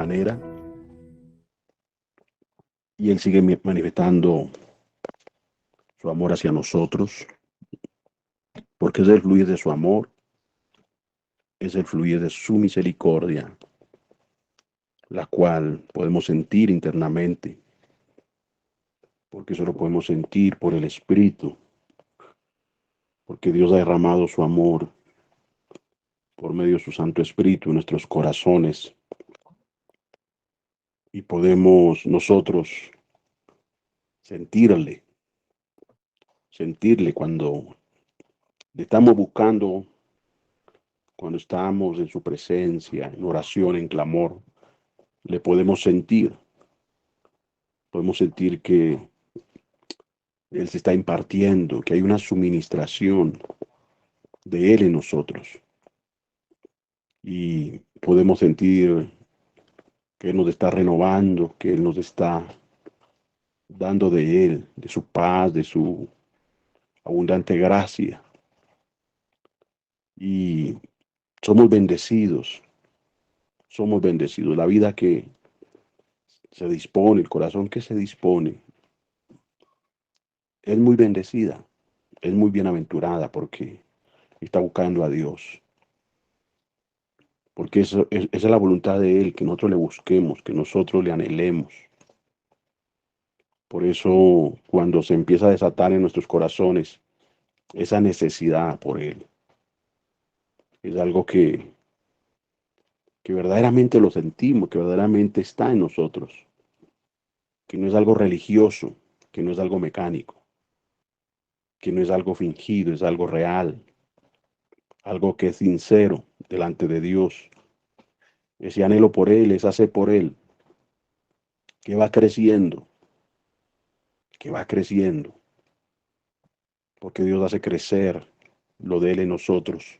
manera y Él sigue manifestando su amor hacia nosotros, porque es el fluir de su amor, es el fluir de su misericordia, la cual podemos sentir internamente, porque eso lo podemos sentir por el Espíritu, porque Dios ha derramado su amor por medio de su Santo Espíritu en nuestros corazones y podemos nosotros sentirle, sentirle cuando le estamos buscando, cuando estamos en su presencia, en oración, en clamor, le podemos sentir que Él se está impartiendo, que hay una suministración de Él en nosotros y podemos sentir que Él nos está renovando, que Él nos está dando de Él, de su paz, de su abundante gracia. Y somos bendecidos, somos bendecidos. La vida que se dispone, el corazón que se dispone, es muy bendecida, es muy bienaventurada porque está buscando a Dios. Porque esa es la voluntad de Él, que nosotros le busquemos, que nosotros le anhelemos. Por eso, cuando se empieza a desatar en nuestros corazones esa necesidad por Él, es algo que verdaderamente lo sentimos, que verdaderamente está en nosotros, que no es algo religioso, que no es algo mecánico, que no es algo fingido, es algo real, algo que es sincero delante de Dios. Ese anhelo por Él, esa sed por Él, que va creciendo, que va creciendo, porque Dios hace crecer lo de Él en nosotros.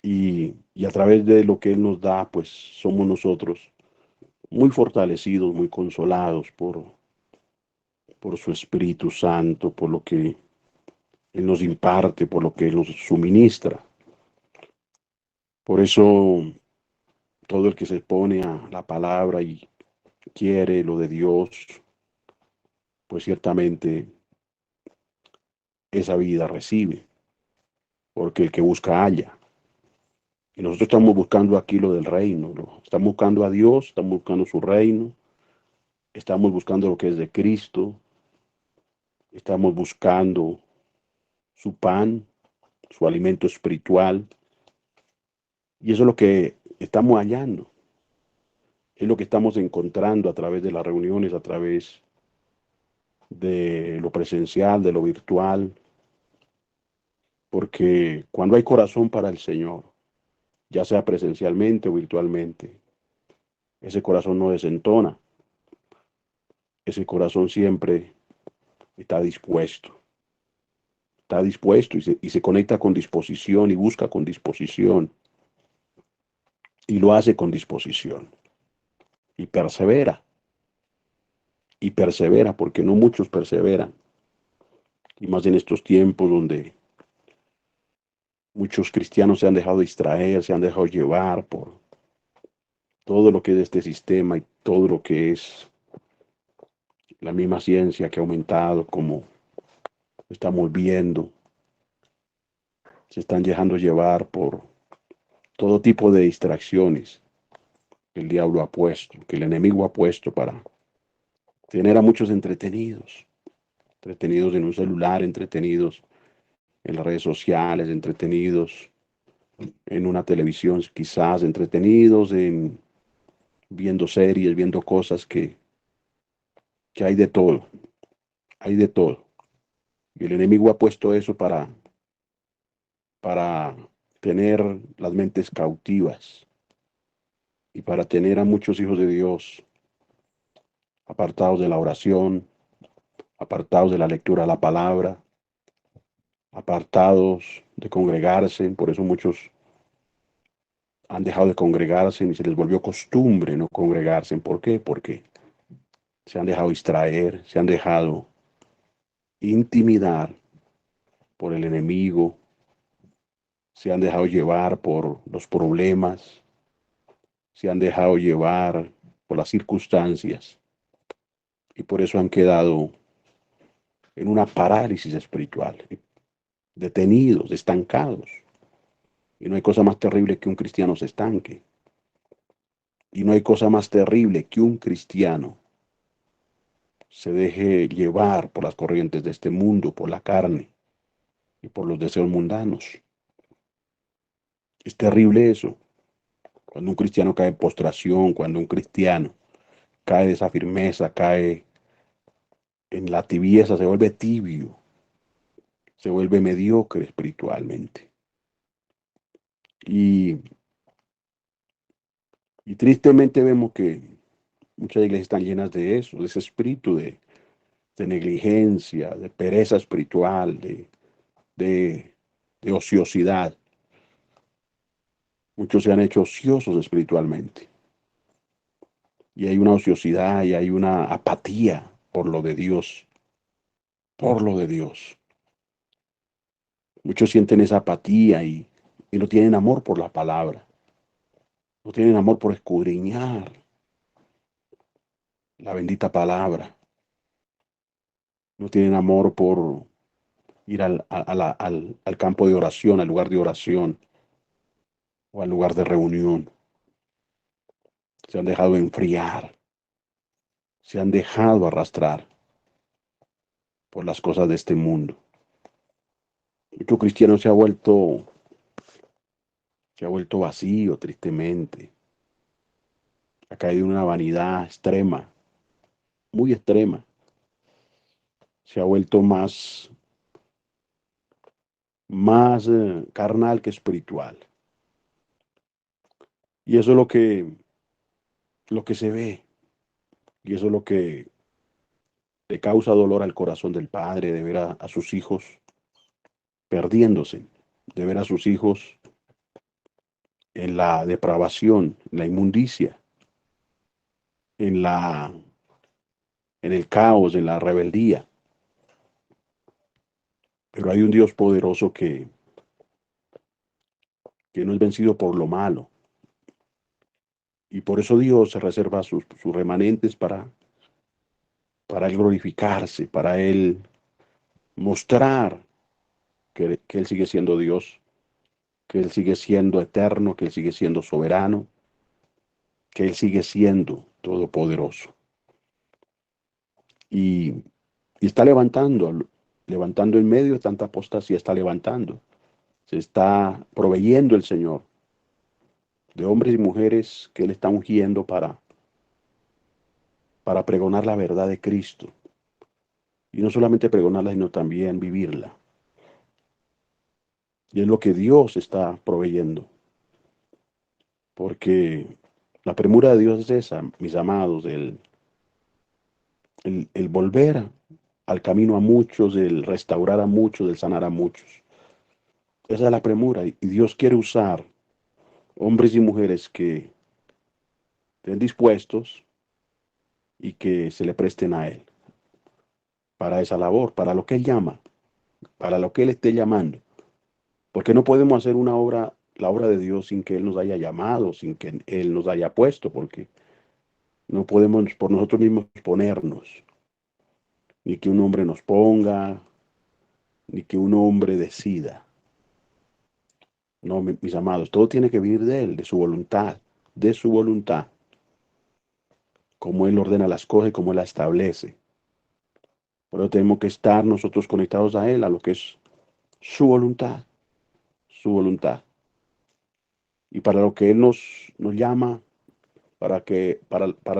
Y a través de lo que Él nos da, pues somos nosotros muy fortalecidos, muy consolados por su Espíritu Santo, por lo que Él nos imparte, por lo que Él nos suministra. Por eso todo el que se pone a la palabra y quiere lo de Dios, pues ciertamente esa vida recibe, porque el que busca halla. Y nosotros estamos buscando aquí lo del reino, ¿no? Estamos buscando a Dios, estamos buscando su reino, estamos buscando lo que es de Cristo, estamos buscando su pan, su alimento espiritual, y eso es lo que estamos hallando, es lo que estamos encontrando a través de las reuniones, a través de lo presencial, de lo virtual, porque cuando hay corazón para el Señor, ya sea presencialmente o virtualmente, ese corazón no desentona, ese corazón siempre está dispuesto y se conecta con disposición y busca con disposición y lo hace con disposición y persevera porque no muchos perseveran y más en estos tiempos donde muchos cristianos se han dejado distraer, se han dejado llevar por todo lo que es este sistema y todo lo que es la misma ciencia que ha aumentado, como estamos viendo, se están dejando llevar por todo tipo de distracciones que el diablo ha puesto, que el enemigo ha puesto para tener a muchos entretenidos, entretenidos en un celular, entretenidos en las redes sociales, entretenidos en una televisión, quizás entretenidos en viendo series, viendo cosas que hay de todo. Y el enemigo ha puesto eso para tener las mentes cautivas y para tener a muchos hijos de Dios apartados de la oración, apartados de la lectura de la palabra, apartados de congregarse. Por eso muchos han dejado de congregarse y se les volvió costumbre no congregarse. ¿Por qué? Porque se han dejado distraer, se han dejado intimidar por el enemigo, se han dejado llevar por los problemas, se han dejado llevar por las circunstancias y por eso han quedado en una parálisis espiritual, detenidos, estancados. Y no hay cosa más terrible que un cristiano se estanque. Y no hay cosa más terrible que un cristiano se deje llevar por las corrientes de este mundo, por la carne y por los deseos mundanos. Es terrible eso. Cuando un cristiano cae en postración, cuando un cristiano cae de esa firmeza, cae en la tibieza, se vuelve tibio, se vuelve mediocre espiritualmente. Y, y tristemente vemos que muchas iglesias están llenas de eso, de ese espíritu de negligencia, de pereza espiritual, de, de ociosidad. Muchos se han hecho ociosos espiritualmente. Y hay una ociosidad y hay una apatía por lo de Dios, por lo de Dios. Muchos sienten esa apatía y no tienen amor por la palabra, no tienen amor por escudriñar la bendita palabra, no tienen amor por ir al campo de oración, al lugar de oración o al lugar de reunión. Se han dejado enfriar, se han dejado arrastrar por las cosas de este mundo. Mucho cristiano se ha vuelto vacío, tristemente. Ha caído en una vanidad extrema, muy extrema. Se ha vuelto más carnal que espiritual. Y eso es lo que se ve. Y eso es lo que le causa dolor al corazón del padre, de ver a sus hijos perdiéndose, de ver a sus hijos en la depravación, en la inmundicia, en la, en el caos, en la rebeldía. Pero hay un Dios poderoso que no es vencido por lo malo. Y por eso Dios se reserva sus remanentes para Él glorificarse, para Él mostrar que Él sigue siendo Dios, que Él sigue siendo eterno, que Él sigue siendo soberano, que Él sigue siendo todopoderoso. Y, y está levantando en medio de tanta apostasía, está levantando. Se está proveyendo el Señor de hombres y mujeres que Él está ungiendo para pregonar la verdad de Cristo. Y no solamente pregonarla, sino también vivirla. Y es lo que Dios está proveyendo. Porque la premura de Dios es esa, mis amados, el volver al camino a muchos, el restaurar a muchos, el sanar a muchos. Esa es la premura. Y Dios quiere usar hombres y mujeres que estén dispuestos y que se le presten a Él para esa labor, para lo que Él llama, para lo que Él esté llamando. Porque no podemos hacer una obra, la obra de Dios sin que Él nos haya llamado, sin que Él nos haya puesto, porque no podemos por nosotros mismos ponernos, ni que un hombre nos ponga, ni que un hombre decida. No, mis amados, todo tiene que venir de Él, de su voluntad, como Él ordena las cosas y como Él las establece. Por eso tenemos que estar nosotros conectados a Él, a lo que es su voluntad, su voluntad. Y para lo que Él nos llama, para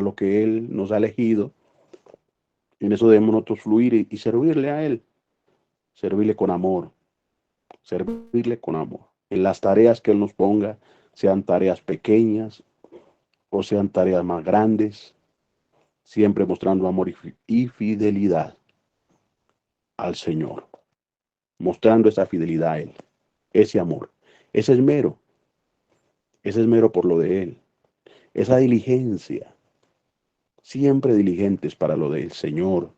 lo que Él nos ha elegido, en eso debemos nosotros fluir y servirle a Él, servirle con amor, servirle con amor. En las tareas que Él nos ponga, sean tareas pequeñas o sean tareas más grandes, siempre mostrando amor y fidelidad al Señor, mostrando esa fidelidad a Él, ese amor, ese esmero por lo de Él, esa diligencia, siempre diligentes para lo del Señor,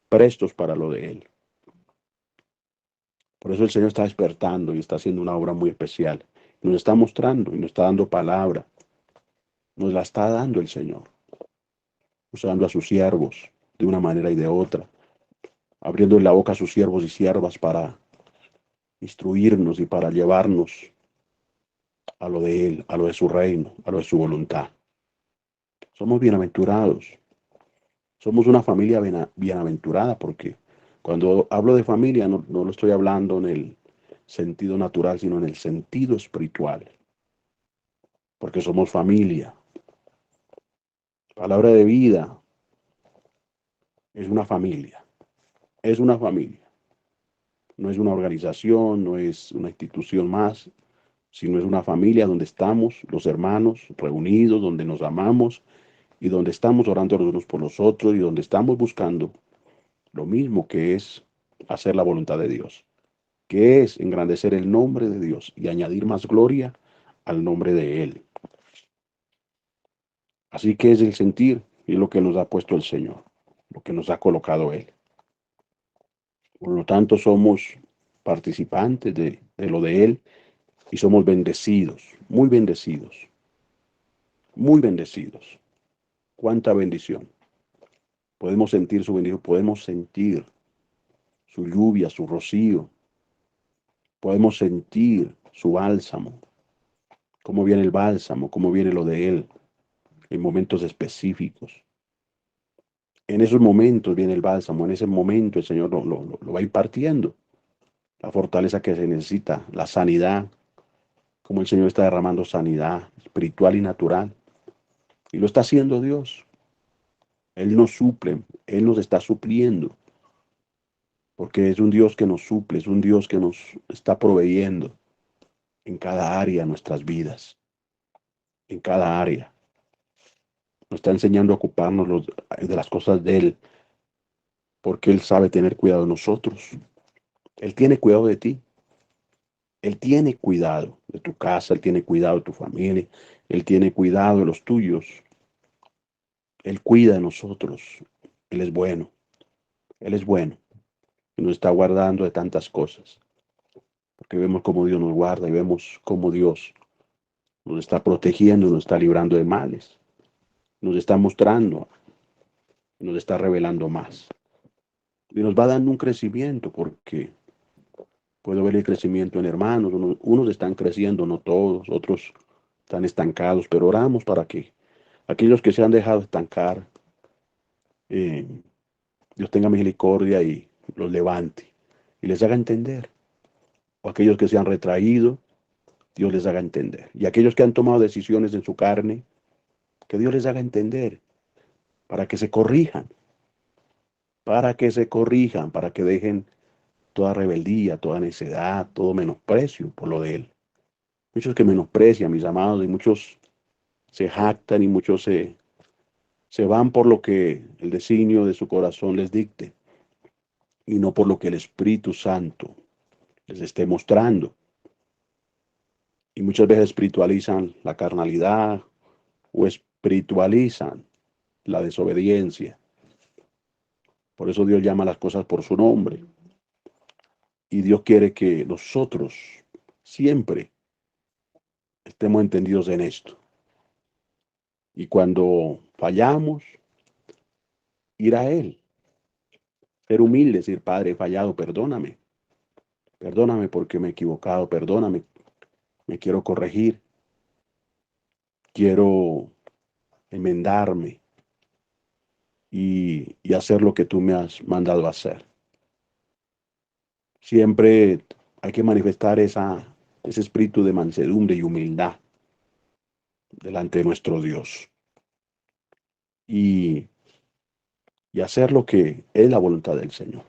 prestos para lo de Él. Por eso el Señor está despertando y está haciendo una obra muy especial. Nos está mostrando y nos está dando palabra nos la está dando el Señor, usando a sus siervos de una manera y de otra, abriendo la boca a sus siervos y siervas para instruirnos y para llevarnos a lo de Él, a lo de su reino, a lo de su voluntad. Somos bienaventurados, somos una familia bienaventurada, porque cuando hablo de familia no lo estoy hablando en el sentido natural, sino en el sentido espiritual, porque somos familia. Palabra de vida es una familia, es una familia. No es una organización, no es una institución más, sino es una familia donde estamos los hermanos reunidos, donde nos amamos y donde estamos orando los unos por los otros y donde estamos buscando lo mismo, que es hacer la voluntad de Dios, que es engrandecer el nombre de Dios y añadir más gloria al nombre de Él. Así que es el sentir y lo que nos ha puesto el Señor, lo que nos ha colocado Él. Por lo tanto, somos participantes de lo de Él y somos bendecidos, muy bendecidos, muy bendecidos. Cuánta bendición. Podemos sentir su bendición, podemos sentir su lluvia, su rocío, podemos sentir su bálsamo, cómo viene el bálsamo, cómo viene lo de Él en momentos específicos. En esos momentos viene el bálsamo, en ese momento el Señor lo va impartiendo, la fortaleza que se necesita, la sanidad, como el Señor está derramando sanidad espiritual y natural. Y lo está haciendo Dios. Él nos suple, Él nos está supliendo, porque es un Dios que nos suple, es un Dios que nos está proveyendo en cada área de nuestras vidas, en cada área. Nos está enseñando a ocuparnos de las cosas de Él, porque Él sabe tener cuidado de nosotros. Él tiene cuidado de ti. Él tiene cuidado de tu casa, Él tiene cuidado de tu familia, Él tiene cuidado de los tuyos. Él cuida de nosotros. Él es bueno. Él es bueno. Y nos está guardando de tantas cosas. Porque vemos cómo Dios nos guarda y vemos cómo Dios nos está protegiendo, nos está librando de males. Nos está mostrando, nos está revelando más. Y nos va dando un crecimiento, porque puedo ver el crecimiento en hermanos. Unos están creciendo, no todos, otros están estancados, pero oramos para que aquellos que se han dejado estancar, eh, Dios tenga misericordia y los levante y les haga entender. O aquellos que se han retraído, Dios les haga entender. Y aquellos que han tomado decisiones en su carne, que Dios les haga entender para que se corrijan, para que se corrijan, para que dejen toda rebeldía, toda necedad, todo menosprecio por lo de Él. Muchos que menosprecian, mis amados, y muchos se jactan y muchos se van por lo que el designio de su corazón les dicte y no por lo que el Espíritu Santo les esté mostrando. Y muchas veces espiritualizan la carnalidad o espiritualizan la desobediencia. Por eso Dios llama las cosas por su nombre. Y Dios quiere que nosotros siempre estemos entendidos en esto. Y cuando fallamos, ir a Él, ser humilde, decir: Padre, he fallado, perdóname. Perdóname porque me he equivocado, perdóname, me quiero corregir, quiero enmendarme y hacer lo que tú me has mandado a hacer. Siempre hay que manifestar ese espíritu de mansedumbre y humildad delante de nuestro Dios y, y hacer lo que es la voluntad del Señor,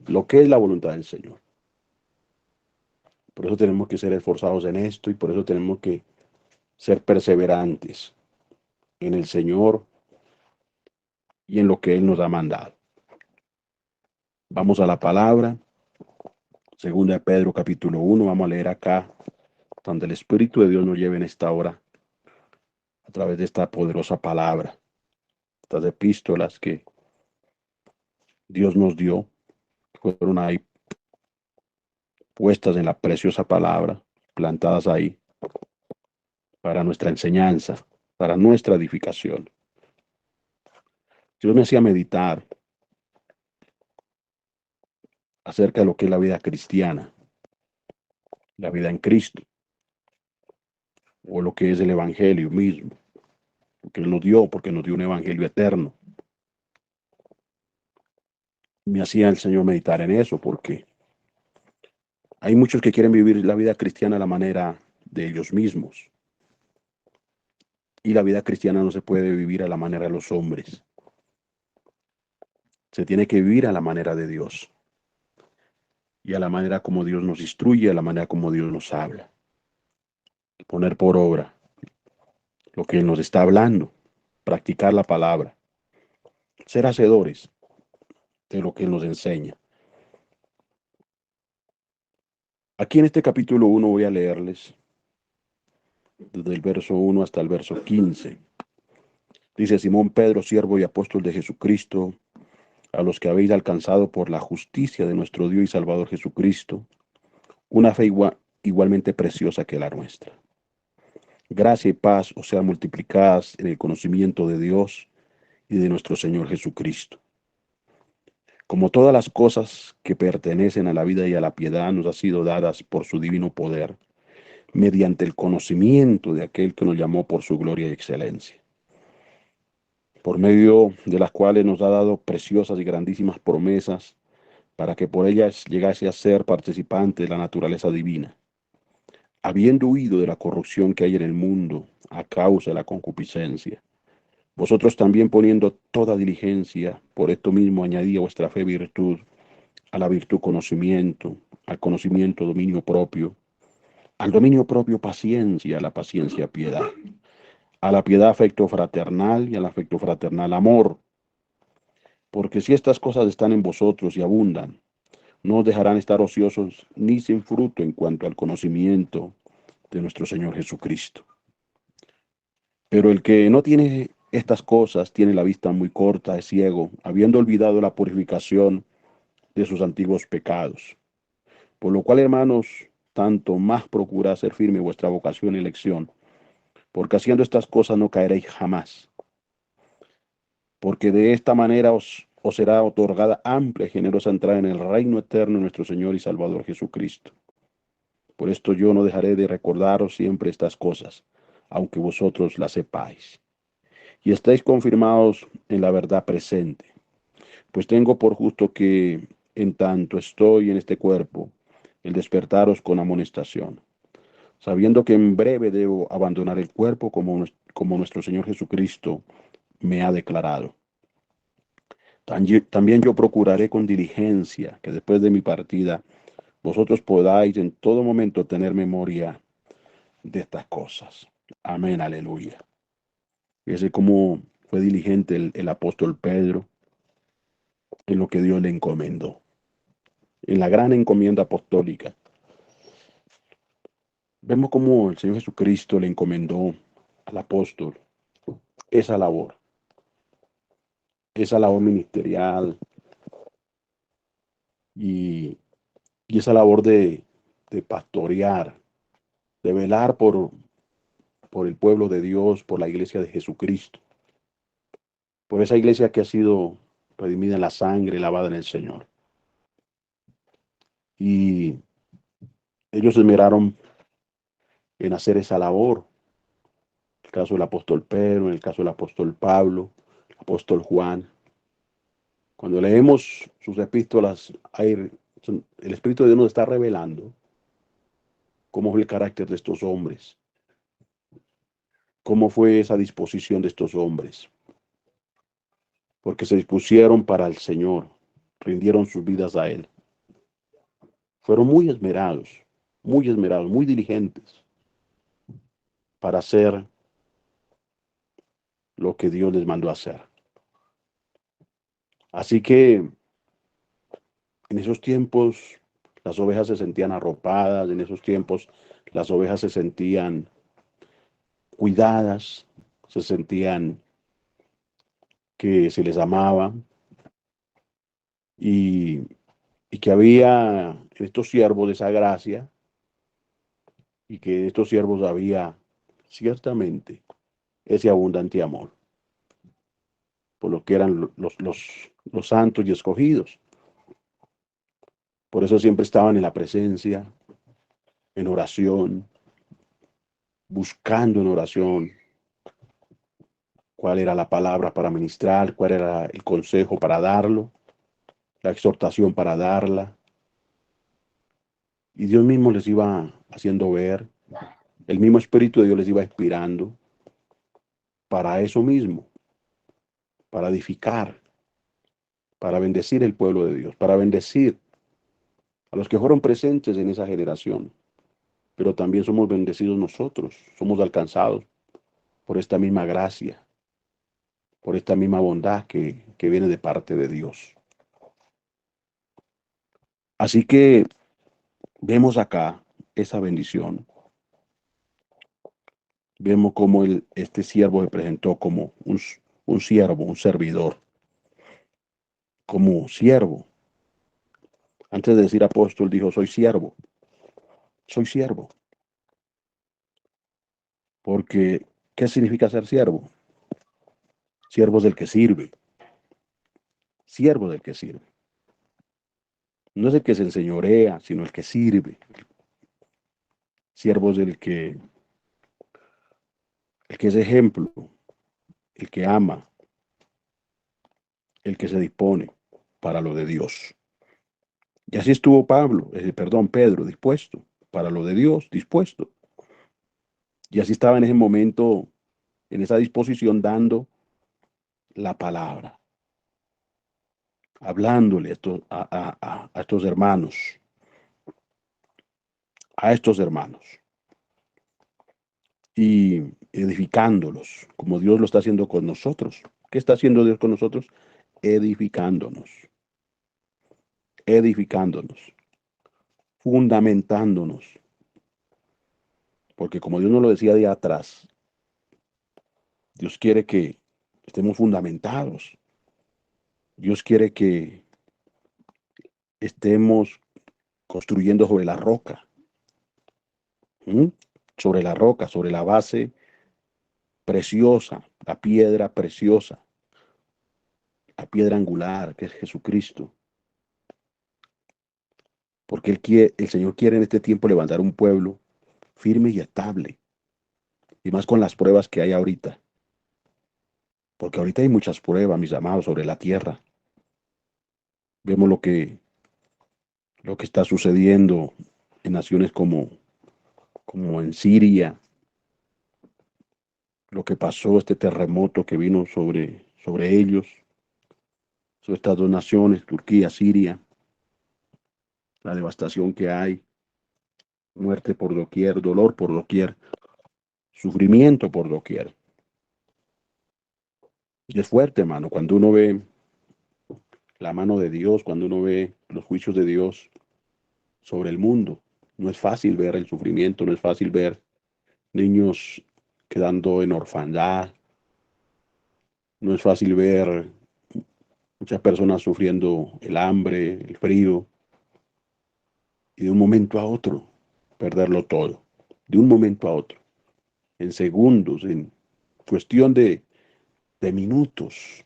lo que es la voluntad del Señor. Por eso tenemos que ser esforzados en esto y por eso tenemos que ser perseverantes en el Señor y en lo que Él nos ha mandado. Vamos a la palabra, segunda de Pedro capítulo 1, vamos a leer acá, donde el Espíritu de Dios nos lleve en esta hora, a través de esta poderosa palabra, estas epístolas que Dios nos dio, fueron ahí puestas en la preciosa palabra, plantadas ahí para nuestra enseñanza, para nuestra edificación. Dios me hacía meditar acerca de lo que es la vida cristiana, la vida en Cristo, o lo que es el Evangelio mismo, que Él nos dio, porque nos dio un Evangelio eterno. Me hacía el Señor meditar en eso, porque hay muchos que quieren vivir la vida cristiana a la manera de ellos mismos. Y la vida cristiana no se puede vivir a la manera de los hombres. Se tiene que vivir a la manera de Dios. Y a la manera como Dios nos instruye, a la manera como Dios nos habla. Poner por obra lo que Él nos está hablando. Practicar la palabra. Ser hacedores de lo que Él nos enseña. Aquí en este capítulo 1 voy a leerles desde el verso 1 hasta el verso 15. Dice: Simón Pedro, siervo y apóstol de Jesucristo, a los que habéis alcanzado por la justicia de nuestro Dios y Salvador Jesucristo, una fe igualmente preciosa que la nuestra. Gracia y paz os sean multiplicadas en el conocimiento de Dios y de nuestro Señor Jesucristo. Como todas las cosas que pertenecen a la vida y a la piedad nos han sido dadas por su divino poder, mediante el conocimiento de aquel que nos llamó por su gloria y excelencia, por medio de las cuales nos ha dado preciosas y grandísimas promesas, para que por ellas llegase a ser participante de la naturaleza divina, habiendo huido de la corrupción que hay en el mundo a causa de la concupiscencia. Vosotros también, poniendo toda diligencia, por esto mismo añadid a vuestra fe virtud, a la virtud conocimiento, al conocimiento dominio propio, al dominio propio paciencia, a la paciencia piedad, a la piedad afecto fraternal y al afecto fraternal amor. Porque si estas cosas están en vosotros y abundan, no os dejarán estar ociosos ni sin fruto en cuanto al conocimiento de nuestro Señor Jesucristo. Pero el que no tiene estas cosas tiene la vista muy corta, es ciego, habiendo olvidado la purificación de sus antiguos pecados. Por lo cual, hermanos, tanto más procurad ser firme vuestra vocación y elección, porque haciendo estas cosas no caeréis jamás. Porque de esta manera os será otorgada amplia y generosa entrada en el reino eterno de nuestro Señor y Salvador Jesucristo. Por esto yo no dejaré de recordaros siempre estas cosas, aunque vosotros las sepáis. Y estáis confirmados en la verdad presente. Pues tengo por justo que, en tanto estoy en este cuerpo, el despertaros con amonestación, sabiendo que en breve debo abandonar el cuerpo como nuestro Señor Jesucristo me ha declarado. También yo procuraré con diligencia que después de mi partida vosotros podáis en todo momento tener memoria de estas cosas. Amén, aleluya. Fíjese cómo fue diligente el apóstol Pedro en lo que Dios le encomendó, en la gran encomienda apostólica. Vemos cómo el Señor Jesucristo le encomendó al apóstol esa labor ministerial y, y esa labor de pastorear, de velar por el pueblo de Dios, por la iglesia de Jesucristo, por esa iglesia que ha sido redimida en la sangre, lavada en el Señor. Y ellos se esmeraron en hacer esa labor. En el caso del apóstol Pedro, en el caso del apóstol Pablo, el apóstol Juan. Cuando leemos sus epístolas, el Espíritu de Dios nos está revelando cómo fue el carácter de estos hombres, cómo fue esa disposición de estos hombres, porque se dispusieron para el Señor, rindieron sus vidas a Él. Fueron muy esmerados, muy diligentes para hacer lo que Dios les mandó a hacer. Así que en esos tiempos las ovejas se sentían arropadas, en esos tiempos las ovejas se sentían cuidadas, se sentían que se les amaba y, y que había en estos siervos de esa gracia y que en estos siervos había ciertamente ese abundante amor por lo que eran los santos y escogidos. Por eso siempre estaban en la presencia, en oración, buscando en oración cuál era la palabra para ministrar, cuál era el consejo para darlo, la exhortación para darla. Y Dios mismo les iba haciendo ver, el mismo Espíritu de Dios les iba inspirando para eso mismo, para edificar, para bendecir el pueblo de Dios, para bendecir a los que fueron presentes en esa generación. Pero también somos bendecidos nosotros, somos alcanzados por esta misma gracia, por esta misma bondad que viene de parte de Dios. Así que vemos acá esa bendición. Vemos cómo este siervo se presentó como un siervo, un servidor, como siervo. Antes de decir apóstol, dijo, soy siervo, soy siervo. Porque, ¿qué significa ser siervo? Siervo del que sirve, siervo del que sirve. No es el que se enseñorea, sino el que sirve. Siervos el que es ejemplo, el que ama, el que se dispone para lo de Dios. Y así estuvo Pedro, dispuesto para lo de Dios, dispuesto. Y así estaba en ese momento, en esa disposición, dando la palabra, hablándole a estos hermanos, a estos hermanos, y edificándolos, como Dios lo está haciendo con nosotros. ¿Qué está haciendo Dios con nosotros? Edificándonos, edificándonos, fundamentándonos. Porque como Dios nos lo decía de atrás, Dios quiere que estemos fundamentados. Dios quiere que estemos construyendo sobre la roca, ¿m? Sobre la roca, sobre la base preciosa, la piedra preciosa, la piedra angular que es Jesucristo. Porque el Señor quiere en este tiempo levantar un pueblo firme y estable, y más con las pruebas que hay ahorita. Porque ahorita hay muchas pruebas, mis amados, sobre la tierra. Vemos lo que está sucediendo en naciones como en Siria, lo que pasó, este terremoto que vino sobre ellos, sobre estas dos naciones, Turquía, Siria, la devastación que hay, muerte por doquier, dolor por doquier, sufrimiento por doquier. Y es fuerte, hermano, cuando uno ve la mano de Dios, cuando uno ve los juicios de Dios sobre el mundo. No es fácil ver el sufrimiento, no es fácil ver niños quedando en orfandad, no es fácil ver muchas personas sufriendo el hambre, el frío, y de un momento a otro perderlo todo, de un momento a otro, en segundos, en cuestión de minutos,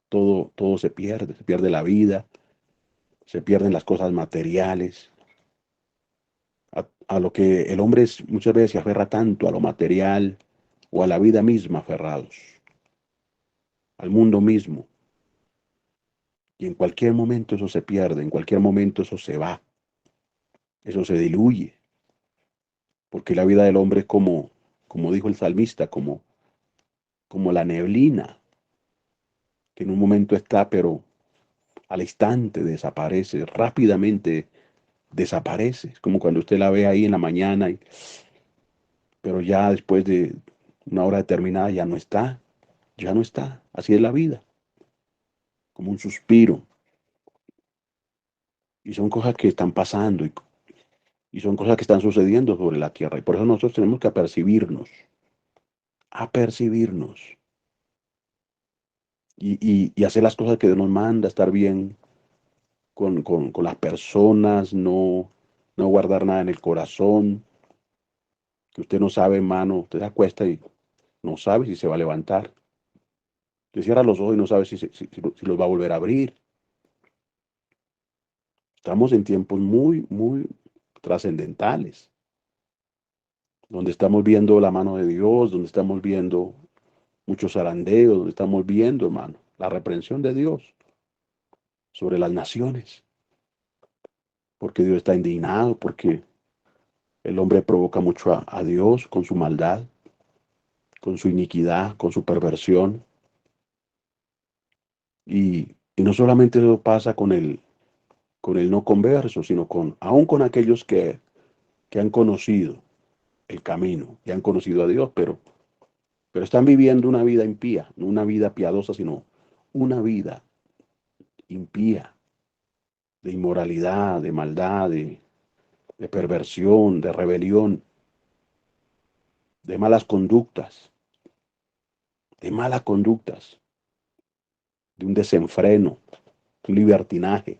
todo se pierde la vida, se pierden las cosas materiales, a lo que el hombre muchas veces se aferra tanto a lo material o a la vida misma aferrados, al mundo mismo. Y en cualquier momento eso se pierde, en cualquier momento eso se va, eso se diluye, porque la vida del hombre es como dijo el salmista, como la neblina, que en un momento está, pero al instante desaparece, rápidamente desaparece. Es como cuando usted la ve ahí en la mañana, pero ya después de una hora determinada ya no está, ya no está. Así es la vida, como un suspiro. Y son cosas que están pasando y son cosas que están sucediendo sobre la tierra. Y por eso nosotros tenemos que apercibirnos y hacer las cosas que Dios nos manda, estar bien con las personas, no guardar nada en el corazón, que usted no sabe, hermano, usted se acuesta y no sabe si se va a levantar. Te cierra los ojos y no sabe si los va a volver a abrir. Estamos en tiempos muy, muy trascendentales, donde estamos viendo la mano de Dios, donde estamos viendo muchos zarandeos, donde estamos viendo, hermano, la reprensión de Dios sobre las naciones, porque Dios está indignado, porque el hombre provoca mucho a Dios con su maldad, con su iniquidad, con su perversión. Y no solamente eso pasa con el no converso, sino aún con aquellos que han conocido el camino y han conocido a Dios, pero están viviendo una vida impía, no una vida piadosa, sino una vida impía, de inmoralidad, de maldad, de perversión, de rebelión, de malas conductas, de malas conductas, de un desenfreno, un libertinaje.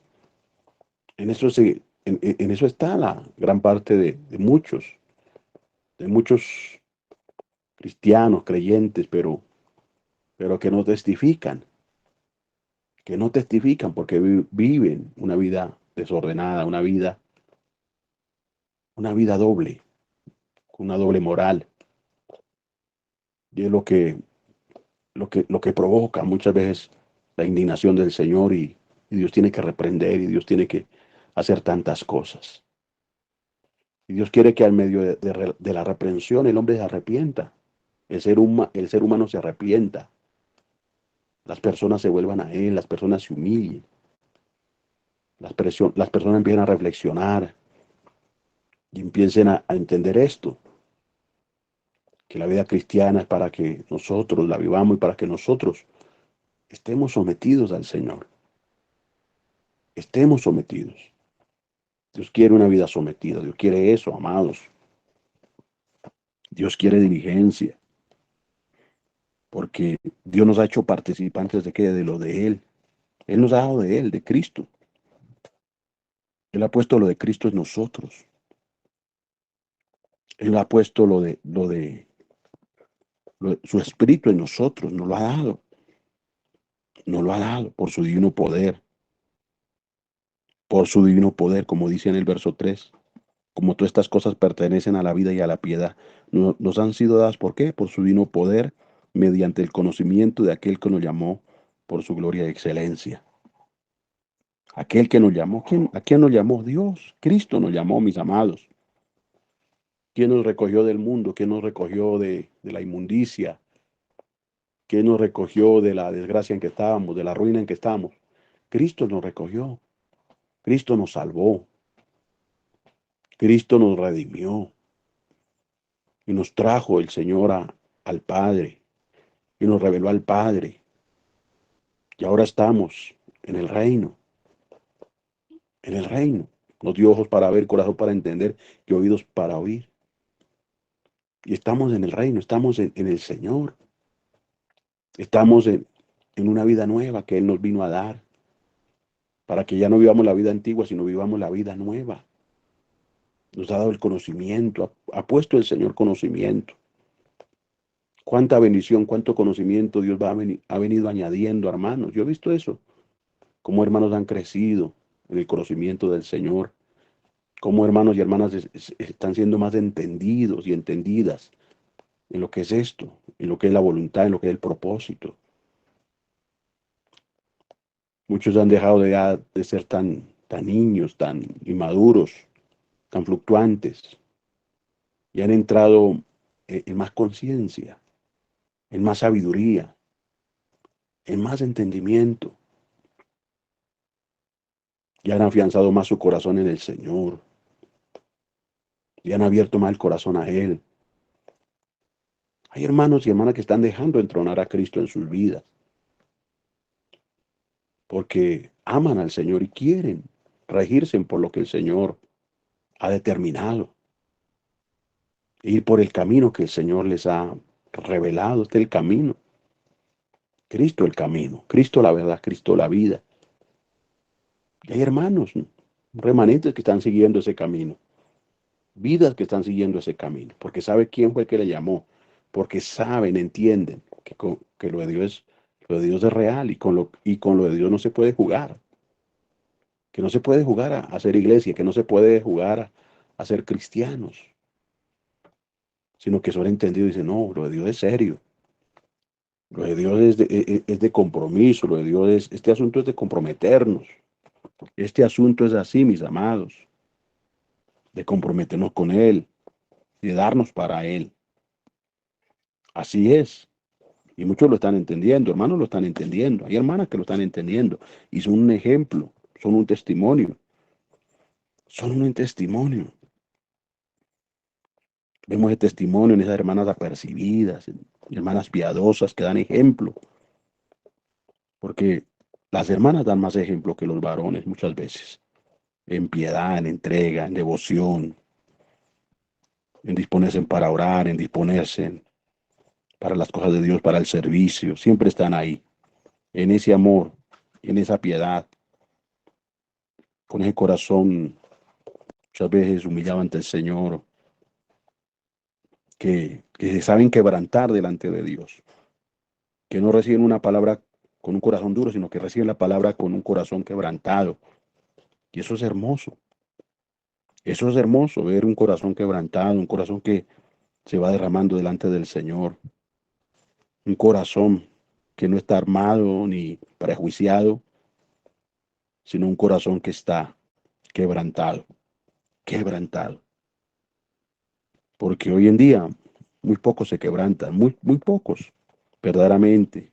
En eso está la gran parte de muchos cristianos, creyentes, pero que no testifican porque viven una vida desordenada, una vida doble, con una doble moral. Y es lo que provoca muchas veces la indignación del Señor y Dios tiene que reprender y Dios tiene que hacer tantas cosas. Y Dios quiere que al medio de la reprensión el hombre se arrepienta, el ser humano se arrepienta, las personas se vuelvan a Él, las personas se humillen, las personas empiezan a reflexionar y empiecen a entender esto, que la vida cristiana es para que nosotros la vivamos y para que nosotros estemos sometidos al Señor, estemos sometidos. Dios quiere una vida sometida, Dios quiere eso, amados. Dios quiere diligencia, porque Dios nos ha hecho participantes de qué, de lo de Él. Él nos ha dado de Él, de Cristo. Él ha puesto lo de Cristo en nosotros. Él ha puesto su espíritu en nosotros, nos lo ha dado por su divino poder, como dice en el verso 3. Como todas estas cosas pertenecen a la vida y a la piedad, nos han sido dadas, ¿por qué? Por su divino poder, mediante el conocimiento de aquel que nos llamó por su gloria y excelencia. Aquel que nos llamó, ¿a quién nos llamó? Dios, Cristo nos llamó, mis amados. ¿Quién nos recogió del mundo? ¿Quién nos recogió de la inmundicia? ¿Quién nos recogió de la desgracia en que estábamos, de la ruina en que estábamos? Cristo nos recogió, Cristo nos salvó, Cristo nos redimió y nos trajo el Señor al Padre y nos reveló al Padre. Y ahora estamos en el reino, en el reino. Nos dio ojos para ver, corazón para entender y oídos para oír. Y estamos en el reino, estamos en el Señor. Estamos en una vida nueva que Él nos vino a dar, para que ya no vivamos la vida antigua, sino vivamos la vida nueva. Nos ha dado el conocimiento, ha puesto el Señor conocimiento. Cuánta bendición, cuánto conocimiento Dios ha venido añadiendo, hermanos. Yo he visto eso, cómo hermanos han crecido en el conocimiento del Señor, cómo hermanos y hermanas están siendo más entendidos y entendidas en lo que es esto, en lo que es la voluntad, en lo que es el propósito. Muchos han dejado de ser tan niños, tan inmaduros, tan fluctuantes, y han entrado en más conciencia, en más sabiduría, en más entendimiento, y han afianzado más su corazón en el Señor, y han abierto más el corazón a Él. Hay hermanos y hermanas que están dejando entronar a Cristo en sus vidas, porque aman al Señor y quieren regirse por lo que el Señor ha determinado, ir por el camino que el Señor les ha revelado. Este es el camino. Cristo el camino, Cristo la verdad, Cristo la vida. Y hay hermanos, ¿no? Remanentes que están siguiendo ese camino, vidas que están siguiendo ese camino, porque sabe quién fue el que le llamó, porque saben, entienden que lo de Dios es real y con lo de Dios no se puede jugar, que no se puede jugar a ser iglesia, que no se puede jugar a ser cristianos, sino que son entendidos y dicen, no, lo de Dios es serio, lo de Dios es de compromiso, lo de Dios este asunto es de comprometernos, este asunto es así, mis amados, de comprometernos con Él, de darnos para Él. Así es. Y muchos lo están entendiendo, hermanos lo están entendiendo. Hay hermanas que lo están entendiendo y son un ejemplo, son un testimonio, son un testimonio. Vemos el testimonio en esas hermanas apercibidas, en hermanas piadosas que dan ejemplo, porque las hermanas dan más ejemplo que los varones muchas veces, en piedad, en entrega, en devoción, en disponerse para orar, en disponerse para las cosas de Dios, para el servicio. Siempre están ahí, en ese amor, en esa piedad, con ese corazón muchas veces humillado ante el Señor, que se saben quebrantar delante de Dios, que no reciben una palabra con un corazón duro, sino que reciben la palabra con un corazón quebrantado. Y eso es hermoso, ver un corazón quebrantado, un corazón que se va derramando delante del Señor, un corazón que no está armado ni prejuiciado, sino un corazón que está quebrantado, quebrantado. Porque hoy en día muy pocos se quebrantan, muy pocos, verdaderamente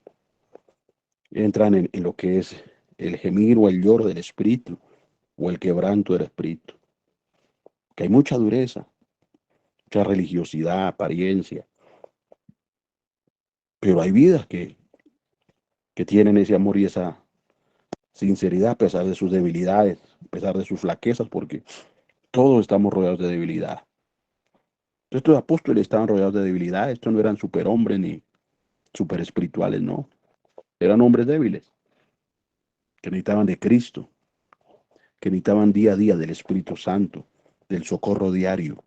entran en lo que es el gemir o el lloro del espíritu o el quebranto del espíritu. Que hay mucha dureza, mucha religiosidad, apariencia, pero hay vidas que tienen ese amor y esa sinceridad a pesar de sus debilidades, a pesar de sus flaquezas, porque todos estamos rodeados de debilidad. Estos apóstoles estaban rodeados de debilidad, estos no eran superhombres ni super espirituales, no, eran hombres débiles que necesitaban de Cristo, que necesitaban día a día del Espíritu Santo, del socorro diario,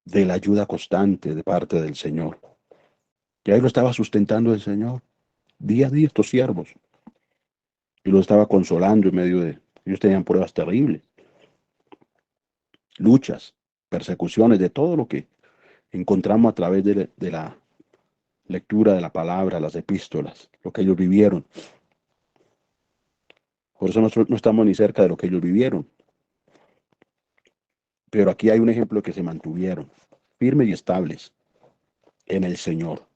de la ayuda constante de parte del Señor. Y ahí lo estaba sustentando el Señor, día a día estos siervos, y lo estaba consolando en medio de, ellos tenían pruebas terribles, luchas, persecuciones, de todo lo que encontramos a través de la lectura de la palabra, las epístolas, lo que ellos vivieron. Por eso nosotros no estamos ni cerca de lo que ellos vivieron. Pero aquí hay un ejemplo de que se mantuvieron firmes y estables en el Señor.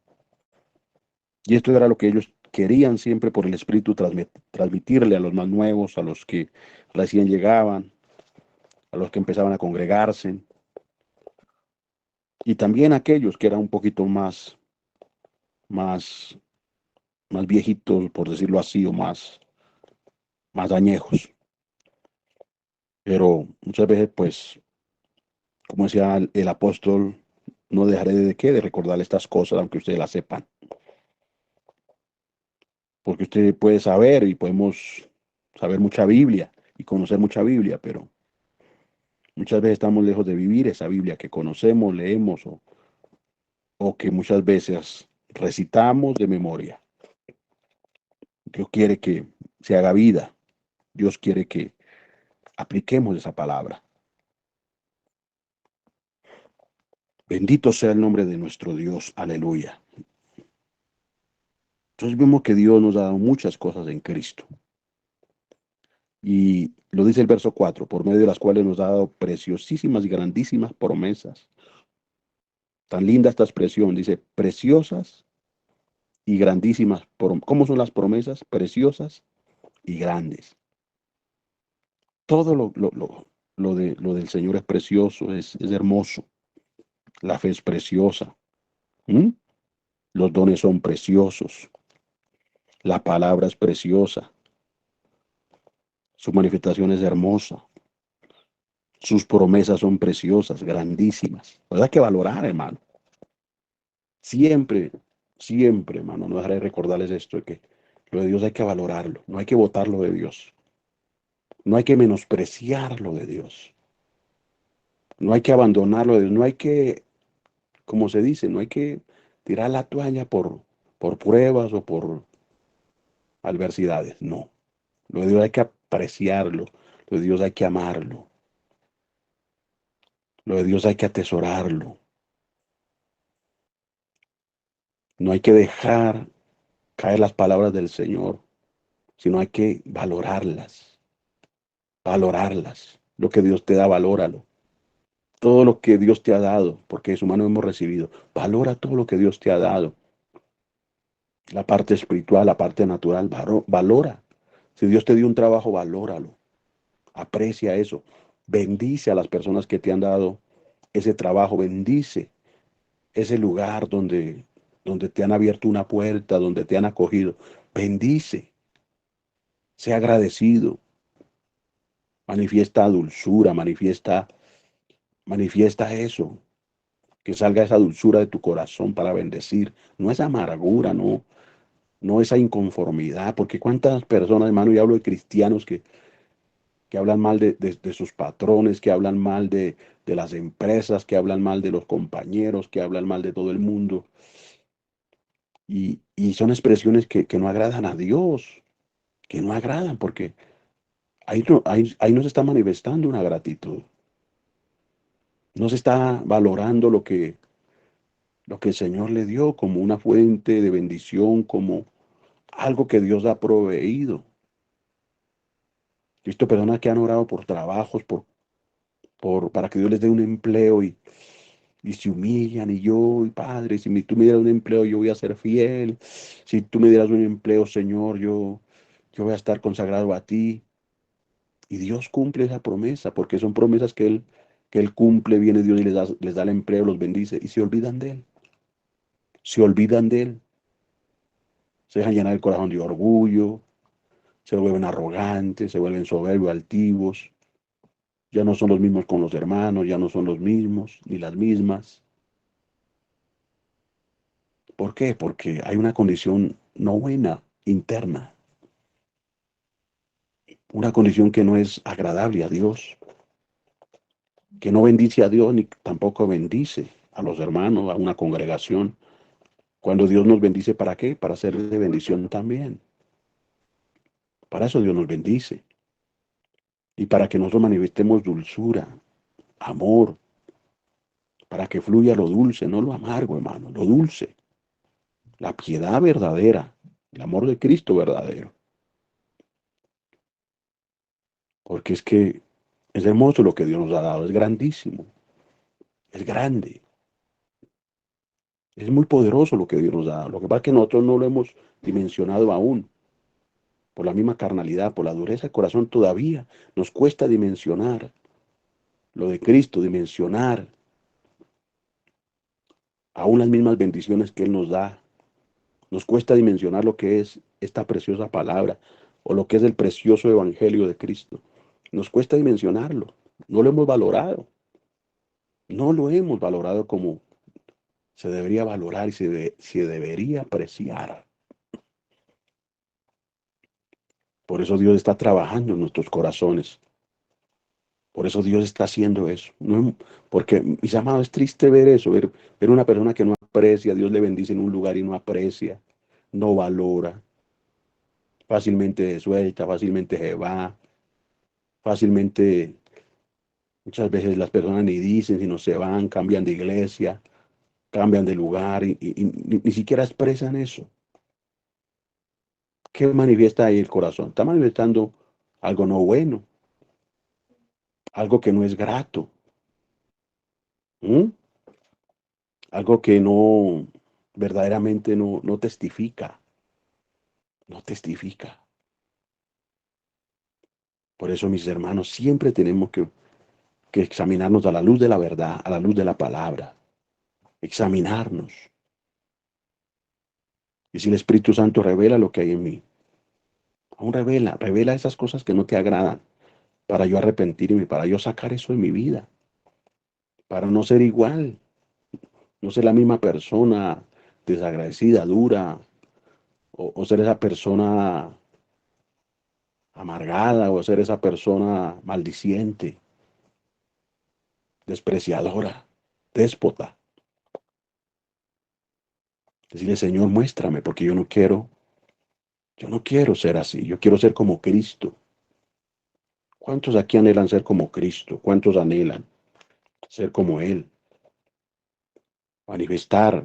Y esto era lo que ellos querían siempre por el Espíritu transmitirle a los más nuevos, a los que recién llegaban, a los que empezaban a congregarse, y también a aquellos que eran un poquito más, más viejitos, por decirlo así, o más añejos. Pero muchas veces, pues, como decía el apóstol, no dejaré de qué, de recordar estas cosas, aunque ustedes las sepan. Porque usted puede saber y podemos saber mucha Biblia y conocer mucha Biblia, pero muchas veces estamos lejos de vivir esa Biblia que conocemos, leemos o que muchas veces recitamos de memoria. Dios quiere que se haga vida. Dios quiere que apliquemos esa palabra. Bendito sea el nombre de nuestro Dios. Aleluya. Entonces vemos que Dios nos ha dado muchas cosas en Cristo. Y lo dice el verso 4, por medio de las cuales nos ha dado preciosísimas y grandísimas promesas. Tan linda esta expresión, dice, preciosas y grandísimas. ¿Cómo son las promesas? Preciosas y grandes. Todo lo del Señor es precioso, es hermoso. La fe es preciosa. ¿Mm? Los dones son preciosos. La palabra es preciosa. Su manifestación es hermosa. Sus promesas son preciosas, grandísimas. Pues hay que valorar, hermano. Siempre, siempre, hermano, no dejaré de recordarles esto, que lo de Dios hay que valorarlo. No hay que botarlo de Dios. No hay que menospreciar lo de Dios. No hay que abandonarlo de Dios. No hay que como se dice, no hay que tirar la toalla por pruebas o por adversidades, no. Lo de Dios hay que apreciarlo, lo de Dios hay que amarlo, lo de Dios hay que atesorarlo. No hay que dejar caer las palabras del Señor, sino hay que valorarlas, valorarlas. Lo que Dios te da, valóralo. Todo lo que Dios te ha dado, porque de su mano hemos recibido. Valora todo lo que Dios te ha dado. La parte espiritual, la parte natural, valora. Si Dios te dio un trabajo, valóralo. Aprecia eso. Bendice a las personas que te han dado ese trabajo. Bendice ese lugar donde te han abierto una puerta, donde te han acogido. Bendice. Sea agradecido. Manifiesta dulzura, manifiesta eso. Que salga esa dulzura de tu corazón para bendecir. No esa amargura, no esa inconformidad. Porque cuántas personas, hermano, y hablo de cristianos que hablan mal de sus patrones, que hablan mal de las empresas, que hablan mal de los compañeros, que hablan mal de todo el mundo. Y son expresiones que no agradan a Dios, que no agradan, porque ahí no se está manifestando una gratitud. No se está valorando lo que el Señor le dio como una fuente de bendición, como algo que Dios ha proveído. He visto personas que han orado por trabajos, para que Dios les dé un empleo y se humillan. Y yo, Padre, si tú me dieras un empleo, yo voy a ser fiel. Si tú me dieras un empleo, Señor, yo voy a estar consagrado a ti. Y Dios cumple esa promesa, porque son promesas que Él cumple. Viene Dios y les da el empleo, los bendice y se olvidan de Él. Se olvidan de Él. Se dejan llenar el corazón de orgullo, se vuelven arrogantes, se vuelven soberbios, altivos. Ya no son los mismos con los hermanos, ya no son los mismos ni las mismas. ¿Por qué? Porque hay una condición no buena, interna, una condición que no es agradable a Dios, que no bendice a Dios ni tampoco bendice a los hermanos, a una congregación. Cuando Dios nos bendice, ¿para qué? Para ser de bendición también. Para eso Dios nos bendice. Y para que nosotros manifestemos dulzura, amor, para que fluya lo dulce, no lo amargo, hermano, lo dulce, la piedad verdadera, el amor de Cristo verdadero. Porque es que es hermoso lo que Dios nos ha dado, es grandísimo, es grande, es muy poderoso lo que Dios nos ha dado. Lo que pasa es que nosotros no lo hemos dimensionado aún, por la misma carnalidad, por la dureza del corazón todavía. Nos cuesta dimensionar lo de Cristo, dimensionar aún las mismas bendiciones que Él nos da. Nos cuesta dimensionar lo que es esta preciosa palabra o lo que es el precioso evangelio de Cristo. Nos cuesta dimensionarlo. No lo hemos valorado. No lo hemos valorado como se debería valorar y se debería apreciar. Por eso Dios está trabajando en nuestros corazones. Por eso Dios está haciendo eso. No, porque, mis amados, es triste ver eso, ver una persona que no aprecia, Dios le bendice en un lugar y no aprecia, no valora, fácilmente suelta, fácilmente se va, fácilmente, muchas veces las personas ni dicen, sino se van, cambian de iglesia, cambian de lugar y ni siquiera expresan eso. ¿Qué manifiesta ahí el corazón? Está manifestando algo no bueno, algo que no es grato, ¿m? Algo que no, verdaderamente no testifica, no testifica. Por eso, mis hermanos, siempre tenemos que examinarnos a la luz de la verdad, a la luz de la palabra, examinarnos. Y si el Espíritu Santo revela lo que hay en mí, aún revela esas cosas que no te agradan, para yo arrepentirme, para yo sacar eso de mi vida, para no ser igual, no ser la misma persona desagradecida, dura, o ser esa persona amargada, o ser esa persona maldiciente, despreciadora, déspota. Decirle, Señor, muéstrame, porque yo no quiero ser así, yo quiero ser como Cristo. ¿Cuántos aquí anhelan ser como Cristo? ¿Cuántos anhelan ser como Él? Manifestar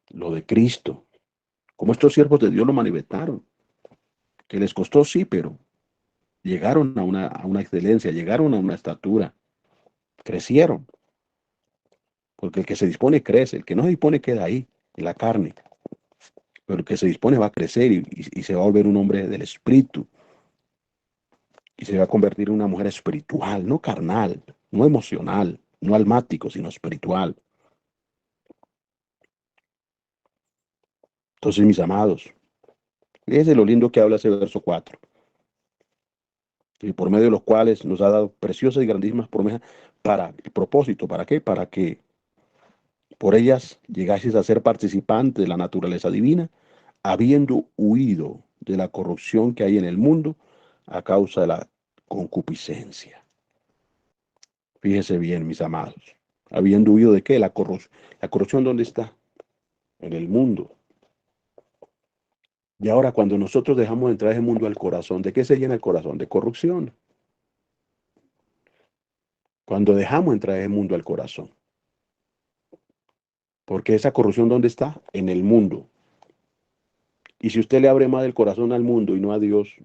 lo de Cristo. Como estos siervos de Dios lo manifestaron. Que les costó, sí, pero llegaron a una excelencia, llegaron a una estatura, crecieron. Porque el que se dispone crece, el que no se dispone queda ahí, en la carne. Pero el que se dispone va a crecer y se va a volver un hombre del espíritu. Y se va a convertir en una mujer espiritual, no carnal, no emocional, no almático, sino espiritual. Entonces, mis amados, fíjense lo lindo que habla ese verso 4, y por medio de los cuales nos ha dado preciosas y grandísimas promesas para el propósito. ¿Para qué? Para que por ellas llegases a ser participantes de la naturaleza divina, habiendo huido de la corrupción que hay en el mundo a causa de la concupiscencia. Fíjese bien, mis amados. Habiendo huido de qué? La corrupción, ¿dónde está? En el mundo. Y ahora cuando nosotros dejamos entrar ese mundo al corazón, ¿de qué se llena el corazón? De corrupción. Cuando dejamos entrar ese mundo al corazón. Porque esa corrupción, ¿dónde está? En el mundo. Y si usted le abre más el corazón al mundo y no a Dios,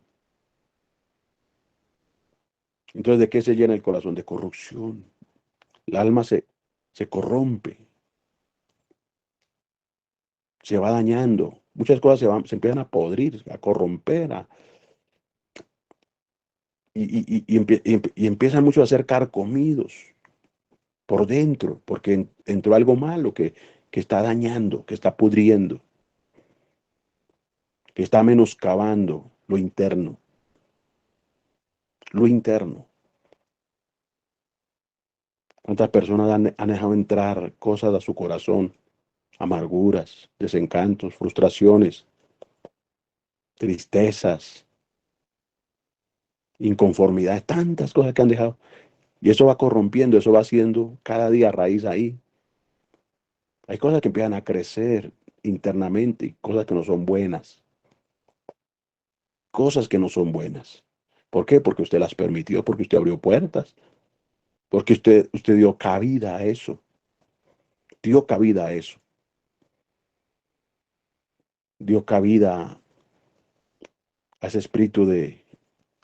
entonces ¿de qué se llena el corazón? De corrupción. El alma se corrompe, se va dañando. Muchas cosas se empiezan a podrir, a corromper, y empiezan muchos a ser carcomidos por dentro, porque entró algo malo que está dañando, que está pudriendo, que está menoscabando lo interno, lo interno. ¿Cuántas personas han dejado entrar cosas a su corazón? Amarguras, desencantos, frustraciones, tristezas, inconformidades, tantas cosas que han dejado. Y eso va corrompiendo, eso va haciendo cada día raíz ahí. Hay cosas que empiezan a crecer internamente y cosas que no son buenas. Cosas que no son buenas. ¿Por qué? Porque usted las permitió, porque usted abrió puertas, porque usted dio cabida a eso. Dio cabida a eso. Dio cabida a ese espíritu de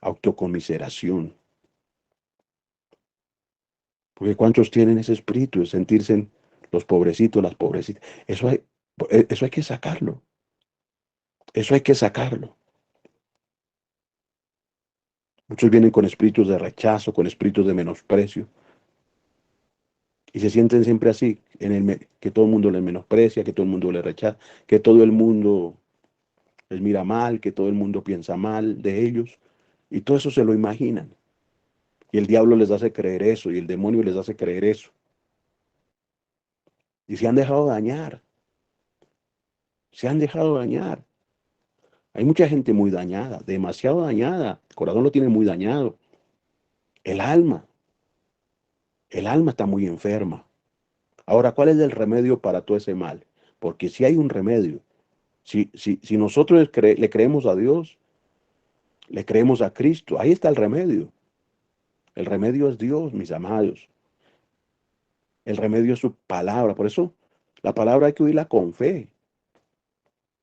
autocomiseración. Porque ¿cuántos tienen ese espíritu de sentirse los pobrecitos, las pobrecitas? Eso hay que sacarlo. Eso hay que sacarlo. Muchos vienen con espíritus de rechazo, con espíritus de menosprecio. Y se sienten siempre así, que todo el mundo les menosprecia, que todo el mundo les rechaza, que todo el mundo les mira mal, que todo el mundo piensa mal de ellos. Y todo eso se lo imaginan. Y el diablo les hace creer eso, y el demonio les hace creer eso. Y se han dejado dañar. Se han dejado dañar. Hay mucha gente muy dañada, demasiado dañada. El corazón lo tiene muy dañado. El alma, el alma está muy enferma. Ahora, ¿cuál es el remedio para todo ese mal? Porque si hay un remedio, si nosotros le creemos a Dios, le creemos a Cristo, ahí está el remedio. El remedio es Dios, mis amados. El remedio es su palabra. Por eso la palabra hay que oírla con fe.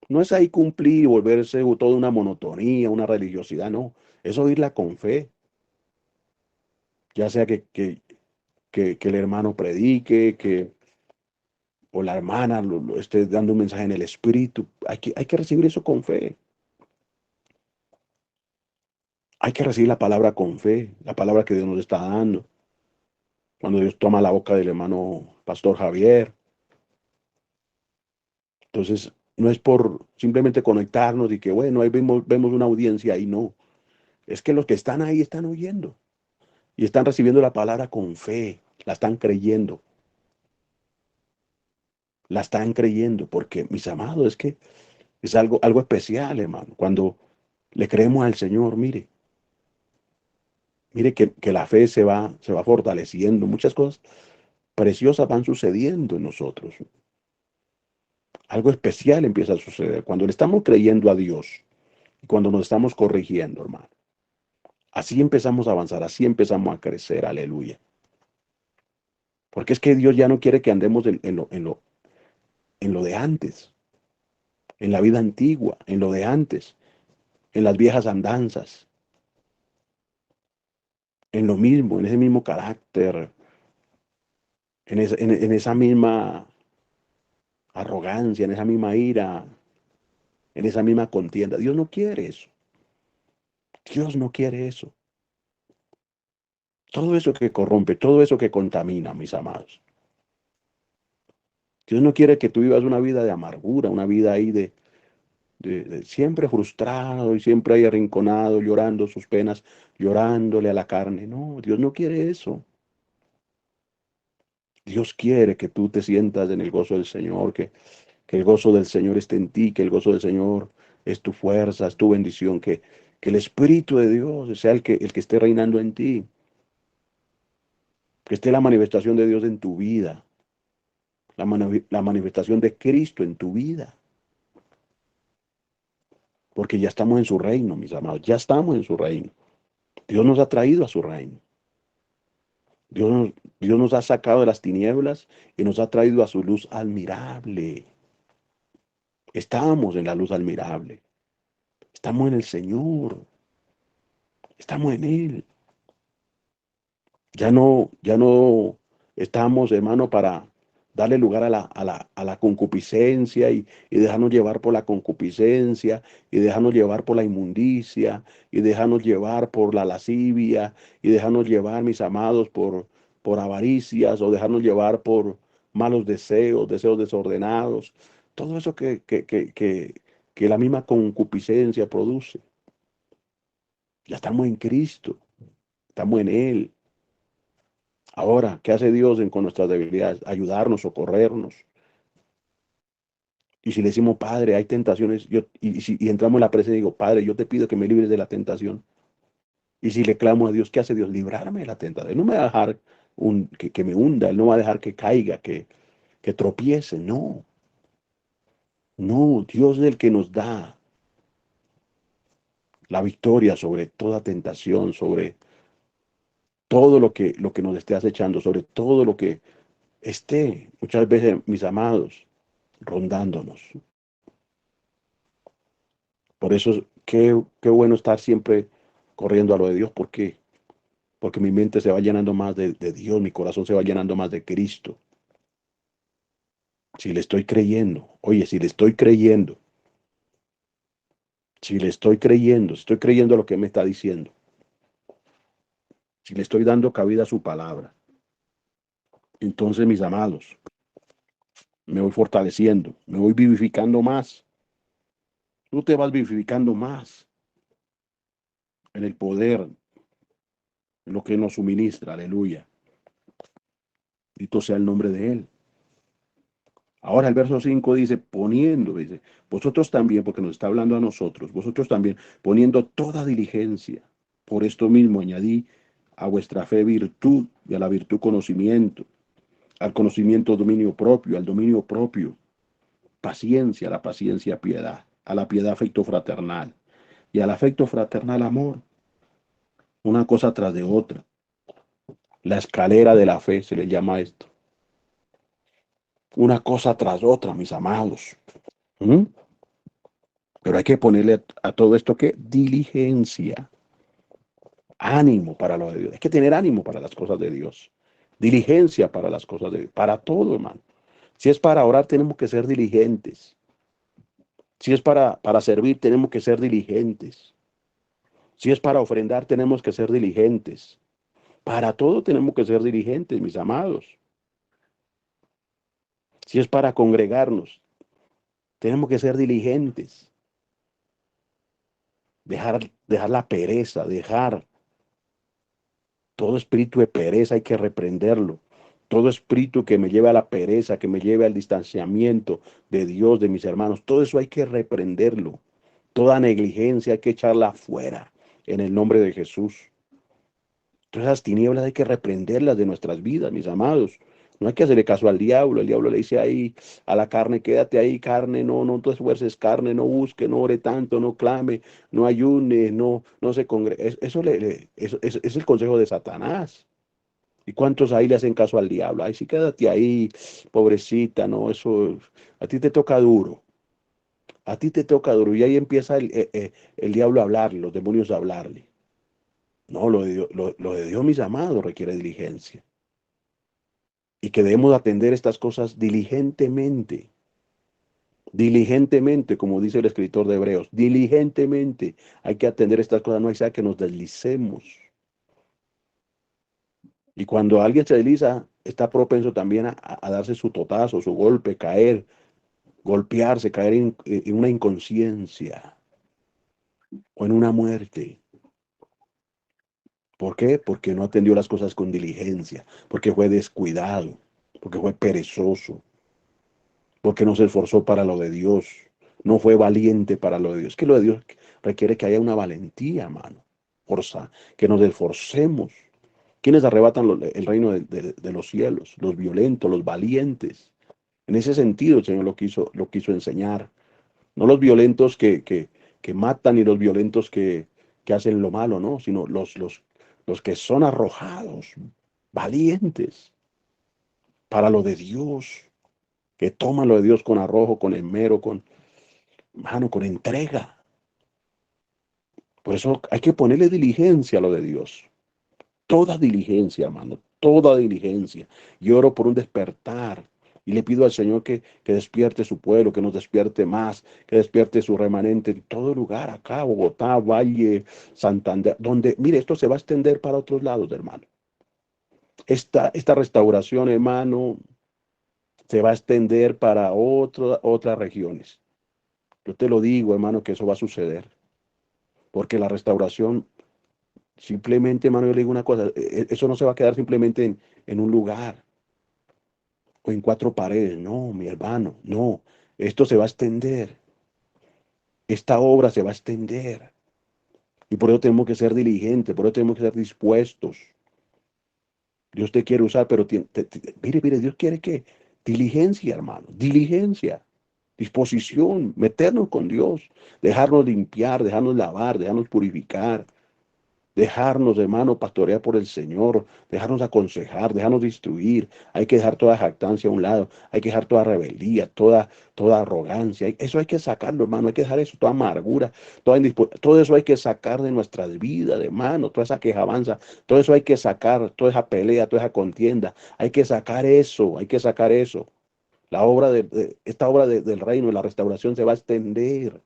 No es ahí cumplir y volverse toda una monotonía, una religiosidad, no. Es oírla con fe. Ya sea que el hermano predique, o la hermana lo esté dando un mensaje en el espíritu. Hay que recibir eso con fe. Hay que recibir la palabra con fe, la palabra que Dios nos está dando. Cuando Dios toma la boca del hermano Pastor Javier. Entonces, no es por simplemente conectarnos y que, bueno, ahí vemos una audiencia y no. Es que los que están ahí están oyendo y están recibiendo la palabra con fe, la están creyendo, porque, mis amados, es que es algo especial, hermano. Cuando le creemos al Señor, mire que la fe se va fortaleciendo, muchas cosas preciosas van sucediendo en nosotros. Algo especial empieza a suceder cuando le estamos creyendo a Dios y cuando nos estamos corrigiendo, hermano. Así empezamos a avanzar, así empezamos a crecer, aleluya. Porque es que Dios ya no quiere que andemos en lo de antes, en la vida antigua, en lo de antes, en las viejas andanzas, en lo mismo, en ese mismo carácter, en esa misma arrogancia, en esa misma ira, en esa misma contienda. Dios no quiere eso. Dios no quiere eso. Todo eso que corrompe, todo eso que contamina, mis amados. Dios no quiere que tú vivas una vida de amargura, una vida ahí de siempre frustrado y siempre ahí arrinconado, llorando sus penas, llorándole a la carne. No, Dios no quiere eso. Dios quiere que tú te sientas en el gozo del Señor, que el gozo del Señor esté en ti, que el gozo del Señor es tu fuerza, es tu bendición, que el Espíritu de Dios sea el que esté reinando en ti, que esté la manifestación de Dios en tu vida, la manifestación de Cristo en tu vida, porque ya estamos en su reino, mis amados, ya estamos en su reino. Dios nos ha traído a su reino. Dios nos, Dios nos ha sacado de las tinieblas y nos ha traído a su luz admirable. Estamos en la luz admirable. Estamos en el Señor. Estamos en Él. Ya no estamos, hermano, para darle lugar a la concupiscencia y dejarnos llevar por la concupiscencia y dejarnos llevar por la inmundicia y dejarnos llevar por la lascivia y dejarnos llevar, mis amados, por avaricias o dejarnos llevar por malos deseos, deseos desordenados. Todo eso que la misma concupiscencia produce. Ya estamos en Cristo, estamos en Él. Ahora, ¿qué hace Dios con nuestras debilidades? Ayudarnos, socorrernos. Y si le decimos, Padre, hay tentaciones, y entramos en la presencia y digo, Padre, yo te pido que me libres de la tentación. Y si le clamo a Dios, ¿qué hace Dios? Librarme de la tentación. Él no me va a dejar que me hunda, Él no va a dejar que caiga, que tropiece. No, no, Dios es el que nos da la victoria sobre toda tentación, sobre todo lo que nos esté acechando, sobre todo lo que esté, muchas veces, mis amados, rondándonos. Por eso, qué bueno estar siempre corriendo a lo de Dios. ¿Por qué? Porque mi mente se va llenando más de Dios, mi corazón se va llenando más de Cristo. Si le estoy creyendo, oye, si le estoy creyendo, si estoy creyendo lo que me está diciendo, si le estoy dando cabida a su palabra, entonces, mis amados, me voy fortaleciendo, me voy vivificando más. Tú te vas vivificando más en el poder, en lo que nos suministra, aleluya. Bendito sea el nombre de Él. Ahora el verso 5 dice, dice, vosotros también, porque nos está hablando a nosotros, vosotros también, poniendo toda diligencia. Por esto mismo añadí a vuestra fe virtud y a la virtud conocimiento, al conocimiento dominio propio, al dominio propio, paciencia, a la paciencia piedad, a la piedad afecto fraternal y al afecto fraternal amor, una cosa tras de otra. La escalera de la fe se le llama esto. Una cosa tras otra, mis amados. ¿Mm? Pero hay que ponerle a todo esto que diligencia, ánimo para lo de Dios. Hay que tener ánimo para las cosas de Dios. Diligencia para las cosas de Dios. Para todo, hermano. Si es para orar, tenemos que ser diligentes. Si es para servir, tenemos que ser diligentes. Si es para ofrendar, tenemos que ser diligentes. Para todo tenemos que ser diligentes, mis amados. Si es para congregarnos, tenemos que ser diligentes. Dejar la pereza, dejar todo espíritu de pereza hay que reprenderlo. Todo espíritu que me lleve a la pereza, que me lleve al distanciamiento de Dios, de mis hermanos, todo eso hay que reprenderlo. Toda negligencia hay que echarla afuera en el nombre de Jesús. Todas las tinieblas hay que reprenderlas de nuestras vidas, mis amados. No hay que hacerle caso al diablo. El diablo le dice ahí a la carne, quédate ahí, carne, no te esfuerces, carne, no busque, no ore tanto, no clame, no ayune, no se congregue. Eso es el consejo de Satanás. ¿Y cuántos ahí le hacen caso al diablo? Ay, sí, quédate ahí, pobrecita, no, eso, a ti te toca duro. A ti te toca duro. Y ahí empieza el diablo a hablarle, los demonios a hablarle. No, lo de Dios, mis amados, requiere diligencia. Y que debemos atender estas cosas diligentemente. Diligentemente, como dice el escritor de Hebreos, diligentemente hay que atender estas cosas, no hay sea que nos deslicemos. Y cuando alguien se desliza, está propenso también a darse su totazo, su golpe, caer, golpearse, caer en una inconsciencia o en una muerte. ¿Por qué? Porque no atendió las cosas con diligencia, porque fue descuidado, porque fue perezoso, porque no se esforzó para lo de Dios, no fue valiente para lo de Dios. Que lo de Dios requiere que haya una valentía, mano, forza, que nos esforcemos. ¿Quiénes arrebatan el reino de los cielos? Los violentos, los valientes. En ese sentido, el Señor lo quiso enseñar. No los violentos que matan y los violentos que hacen lo malo, no, sino los que son arrojados, valientes para lo de Dios, que toman lo de Dios con arrojo, con esmero, con entrega. Por eso hay que ponerle diligencia a lo de Dios. Toda diligencia, hermano, toda diligencia. Y oro por un despertar. Y le pido al Señor que despierte su pueblo, que nos despierte más, que despierte su remanente en todo lugar, acá, Bogotá, Valle, Santander, donde, mire, esto se va a extender para otros lados, hermano. Esta restauración, hermano, se va a extender para otras regiones. Yo te lo digo, hermano, que eso va a suceder. Porque la restauración, simplemente, hermano, yo le digo una cosa, eso no se va a quedar simplemente en un lugar o en cuatro paredes. No, mi hermano, no. Esto se va a extender. Esta obra se va a extender. Y por eso tenemos que ser diligentes, por eso tenemos que ser dispuestos. Dios te quiere usar, pero mire, Dios quiere que diligencia, hermano, diligencia, disposición, meternos con Dios, dejarnos limpiar, dejarnos lavar, dejarnos purificar, dejarnos, hermano, pastorear por el Señor, dejarnos aconsejar, dejarnos instruir. Hay que dejar toda jactancia a un lado, hay que dejar toda rebeldía, toda arrogancia. Eso hay que sacarlo, hermano, hay que dejar eso, toda amargura, todo eso hay que sacar de nuestras vidas, hermano, toda esa quejabanza, todo eso hay que sacar, toda esa pelea, toda esa contienda. Hay que sacar eso, hay que sacar eso. Esta obra del reino, de la restauración se va a extender.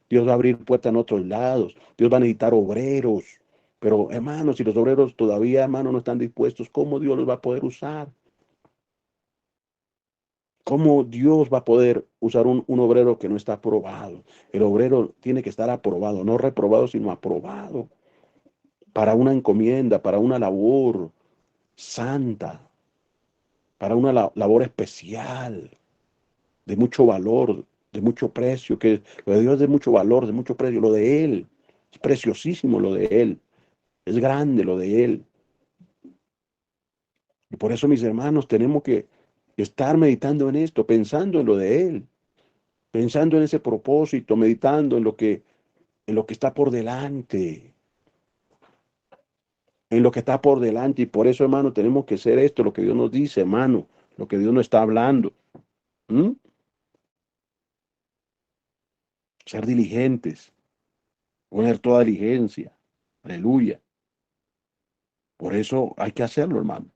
Dios va a abrir puertas en otros lados. Dios va a necesitar obreros. Pero, hermanos, si los obreros todavía, hermanos, no están dispuestos, ¿cómo Dios los va a poder usar? ¿Cómo Dios va a poder usar un obrero que no está aprobado? El obrero tiene que estar aprobado, no reprobado, sino aprobado para una encomienda, para una labor santa, para una labor especial, de mucho valor, de mucho precio, que lo de Dios es de mucho valor, de mucho precio, lo de Él, es preciosísimo lo de Él. Es grande lo de Él. Y por eso, mis hermanos, tenemos que estar meditando en esto, pensando en lo de Él, pensando en ese propósito, meditando en lo que está por delante, en lo que está por delante. Y por eso, hermano, tenemos que hacer esto, lo que Dios nos dice, hermano, lo que Dios nos está hablando. ¿Mm? Ser diligentes, poner toda diligencia. Aleluya. Por eso hay que hacerlo, hermano.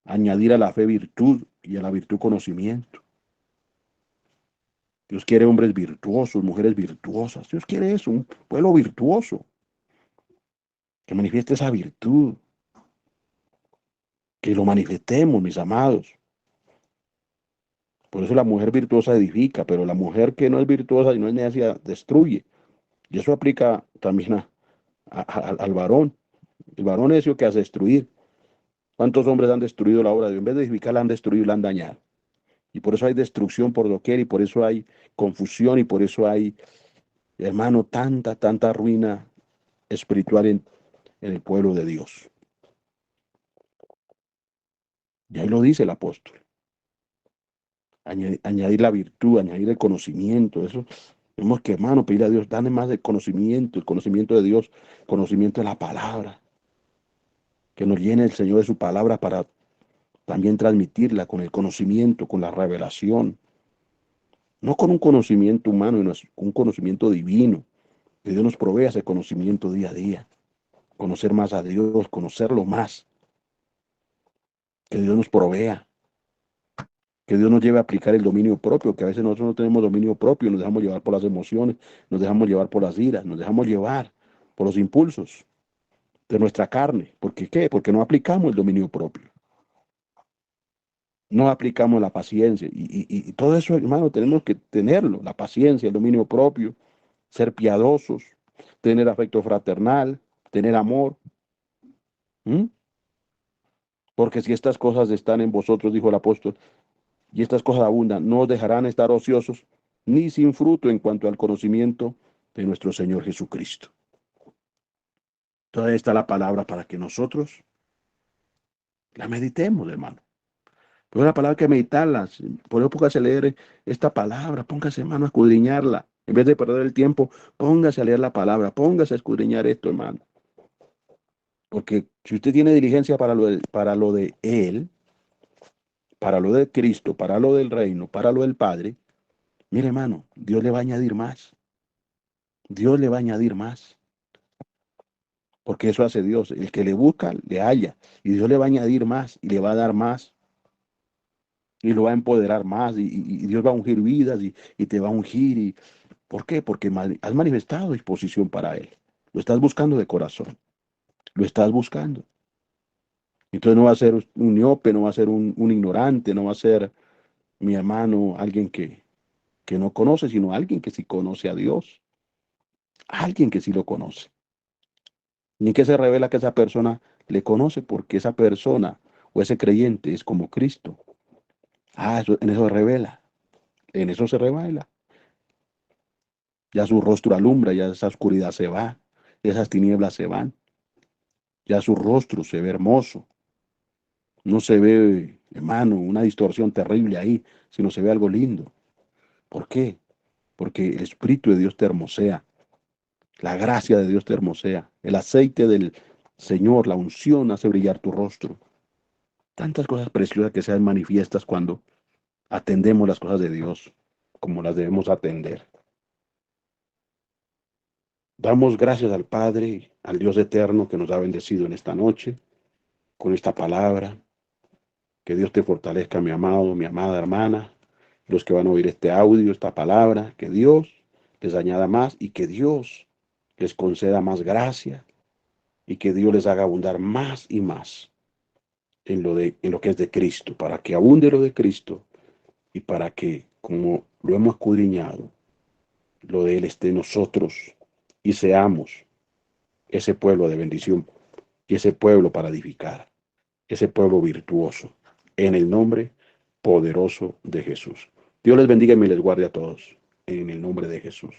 Añadir a la fe virtud y a la virtud conocimiento. Dios quiere hombres virtuosos, mujeres virtuosas. Dios quiere eso, un pueblo virtuoso, que manifieste esa virtud, que lo manifestemos, mis amados. Por eso la mujer virtuosa edifica, pero la mujer que no es virtuosa y no es necia destruye. Y eso aplica también al varón. El varón necio que hace destruir. ¿Cuántos hombres han destruido la obra de Dios? En vez de edificar, la han destruido y la han dañado. Y por eso hay destrucción por doquier, y por eso hay confusión, y por eso hay, hermano, tanta ruina espiritual en el pueblo de Dios. Y ahí lo dice el apóstol. Añadir la virtud, añadir el conocimiento. Eso tenemos que, hermano, pedir a Dios, dame más de conocimiento, el conocimiento de Dios, conocimiento de la palabra. Que nos llene el Señor de su palabra para también transmitirla con el conocimiento, con la revelación. No con un conocimiento humano, sino con un conocimiento divino. Que Dios nos provea ese conocimiento día a día. Conocer más a Dios, conocerlo más. Que Dios nos provea. Que Dios nos lleve a aplicar el dominio propio, que a veces nosotros no tenemos dominio propio, nos dejamos llevar por las emociones, nos dejamos llevar por las iras, nos dejamos llevar por los impulsos de nuestra carne. ¿Por qué? Porque no aplicamos el dominio propio. No aplicamos la paciencia. Y todo eso, hermano, tenemos que tenerlo, la paciencia, el dominio propio, ser piadosos, tener afecto fraternal, tener amor. ¿Mm? Porque si estas cosas están en vosotros, dijo el apóstol, y estas cosas abundan, no os dejarán estar ociosos ni sin fruto en cuanto al conocimiento de nuestro Señor Jesucristo. Toda esta la palabra para que nosotros la meditemos, hermano. Pero la palabra hay que meditarla. Por eso póngase a leer esta palabra, póngase, hermano, a escudriñarla. En vez de perder el tiempo, póngase a leer la palabra, póngase a escudriñar esto, hermano. Porque si usted tiene diligencia para lo de Él, para lo de Cristo, para lo del reino, para lo del Padre, mire, hermano, Dios le va a añadir más. Dios le va a añadir más. Porque eso hace Dios. El que le busca, le halla. Y Dios le va a añadir más y le va a dar más. Y lo va a empoderar más. Y Dios va a ungir vidas y te va a ungir. ¿Por qué? Porque has manifestado disposición para Él. Lo estás buscando de corazón. Lo estás buscando. Entonces no va a ser un miope, no va a ser un ignorante, no va a ser, mi hermano, alguien que no conoce, sino alguien que sí conoce a Dios. Alguien que sí lo conoce. Ni que se revela que esa persona le conoce porque esa persona o ese creyente es como Cristo. En eso se revela. En eso se revela. Ya su rostro alumbra, ya esa oscuridad se va, esas tinieblas se van. Ya su rostro se ve hermoso. No se ve, hermano, una distorsión terrible ahí, sino se ve algo lindo. ¿Por qué? Porque el Espíritu de Dios te hermosea, la gracia de Dios te hermosea, el aceite del Señor, la unción hace brillar tu rostro. Tantas cosas preciosas que sean manifiestas cuando atendemos las cosas de Dios como las debemos atender. Damos gracias al Padre, al Dios eterno que nos ha bendecido en esta noche con esta palabra. Que Dios te fortalezca, mi amado, mi amada hermana, los que van a oír este audio, esta palabra. Que Dios les añada más y que Dios les conceda más gracia y que Dios les haga abundar más y más en lo que es de Cristo, para que abunde lo de Cristo y para que, como lo hemos escudriñado, lo de Él esté en nosotros y seamos ese pueblo de bendición y ese pueblo para edificar, ese pueblo virtuoso, en el nombre poderoso de Jesús. Dios les bendiga y me les guarde a todos, en el nombre de Jesús.